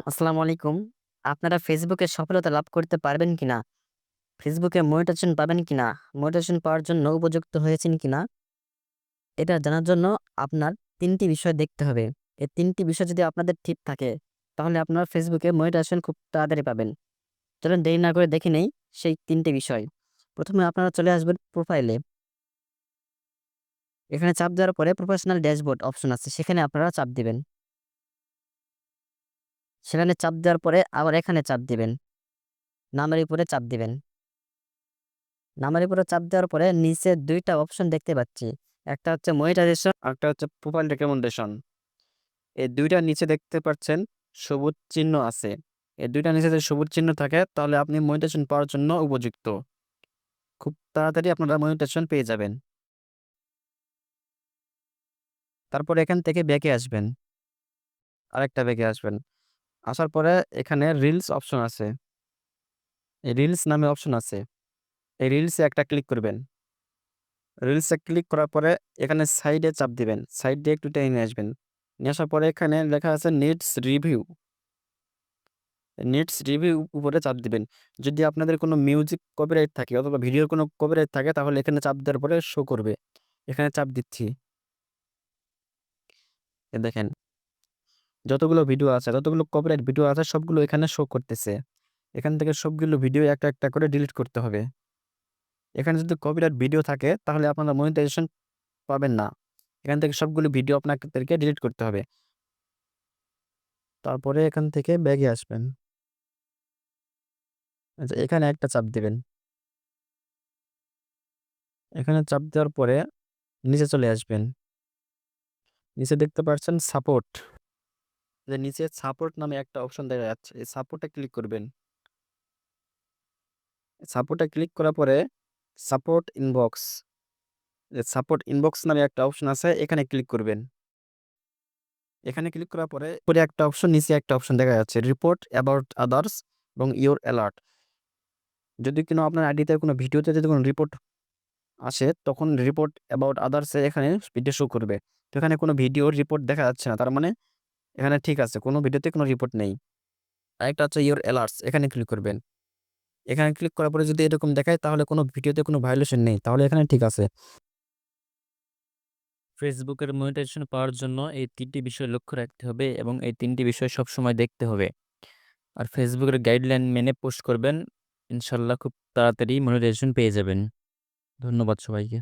আসসালামু আলাইকুম। আপনারা ফেসবুকে সফলতা লাভ করতে পারবেন কিনা? ফেসবুকে মনিটাইজেশন পাবেন কিনা? মনিটাইজেশন পাওয়ার জন্য উপযুক্ত হয়েছেন কিনা? এটা জানার জন্য আপনার ৩ টি বিষয় দেখতে হবে। এই ৩ টি বিষয় যদি আপনাদের ঠিক থাকে, তাহলে আপনারা ফেসবুকে মনিটাইজেশন খুব তাড়াতাড়ি পাবেন। চলুন দেরি না করে দেখে নেই সেই ৩ টি বিষয়। ১ম এ আপনারা চলে আসবেন প্রোফাইলে। এখানে চাপ দেওয়ার পরে প্রফেশনাল ড্যাশবোর্ড অপশন আছে, সেখানে আপনারা চাপ দিবেন। সেখানে চাপ দেওয়ার পরে আবার এখানে চাপ দিবেন। নামের উপরে চাপ দিবেন। নামের উপরে চাপ দেওয়ার পরে নিচে ২ টা অপশন দেখতে পাচ্ছি। একটা হচ্ছে মনিটাইজেশন, আরেকটা হচ্ছে প্রোফাইল রিকমেন্ডেশন। এই ২ টার নিচে দেখতে পাচ্ছেন সবুজ চিহ্ন আছে। এই ২ টার নিচে যদি সবুজ চিহ্ন থাকে তাহলে আপনি মনিটাইজেশন পাওয়ার জন্য উপযুক্ত। খুব তাড়াতাড়ি আপনারা মনিটাইজেশন পেয়ে যাবেন। তারপর এখান থেকে ব্যাকে আসবেন। আরেকটা ব্যাকে আসবেন। আসার পরে এখানে রিলস অপশন আছে। এই রিলস নামে অপশন আছে। এই রিলসে একটা ক্লিক করবেন। রিলসে ক্লিক করার পরে এখানে সাইডে চাপ দিবেন। সাইড দিয়ে একটু টেনে নিয়ে আসবেন। নিয়ে আসার পরে এখানে লেখা আছে নিডস রিভিউ। নিডস রিভিউ উপরে চাপ দিবেন। যদি আপনাদের কোনো মিউজিক কপিরাইট থাকে অথবা ভিডিওর কোনো কপিরাইট থাকে তাহলে এখানে চাপ দেওয়ার পরে শো করবে। এখানে চাপ দিচ্ছি। দেখেন যতগুলো ভিডিও আছে, যতগুলো কপিরাইট ভিডিও আছে সবগুলো এখানে শো করতেছে। এখান থেকে সবগুলো ভিডিও একটা, একটা করে ডিলিট করতে হবে। এখানে যদি কপিরাইট ভিডিও থাকে তাহলে আপনারা মনিটাইজেশন পাবেন না। এখান থেকে সবগুলো ভিডিও আপনাদেরকে ডিলিট করতে হবে। তারপরে এখান থেকে ব্যাগে আসবেন। আচ্ছা এখানে একটা চাপ দিবেন। এখানে চাপ দেওয়ার পরে নিচে চলে আসবেন। নিচে দেখতে পাচ্ছেন সাপোর্ট। যে নিচে সাপোর্ট নামে একটা অপশন দেখা যাচ্ছে। এই সাপোর্টে ক্লিক করবেন। সাপোর্টে ক্লিক করার পরে সাপোর্ট ইনবক্স। সাপোর্ট ইনবক্স নামে একটা অপশন আছে, এখানে ক্লিক করবেন। এখানে ক্লিক করার পরে উপরে একটা অপশন, নিচে একটা অপশন দেখা যাচ্ছে রিপোর্ট অ্যাবাউট আদার্স এবং ইওর অ্যালার্ট। যদি কোনো আপনার আইডিতে কোনো ভিডিওতে যদি কোনো রিপোর্ট আসে তখন রিপোর্ট অ্যাবাউট আদার্স এ এখানে ভিডিও শো করবে। তো এখানে কোনো ভিডিওর রিপোর্ট দেখা যাচ্ছে না। তার মানে এখানে ঠিক আছে, কোনো ভিডিওতে কোনো রিপোর্ট নেই। আরেকটা হচ্ছে ইওর অ্যালার্টস, এখানে ক্লিক করবেন। এখানে ক্লিক করার পরে যদি এরকম দেখায় তাহলে কোনো ভিডিওতে কোনো ভায়োলেশন নেই। তাহলে এখানে ঠিক আছে। ফেসবুকের মনিটাইজেশন পাওয়ার জন্য এই ৩ টি বিষয় লক্ষ্য রাখতে হবে এবং এই ৩ টি বিষয় সবসময় দেখতে হবে। আর ফেসবুকের গাইডলাইন মেনে পোস্ট করবেন। ইনশাআল্লাহ খুব তাড়াতাড়ি মনিটাইজেশন পেয়ে যাবেন। ধন্যবাদ সবাইকে।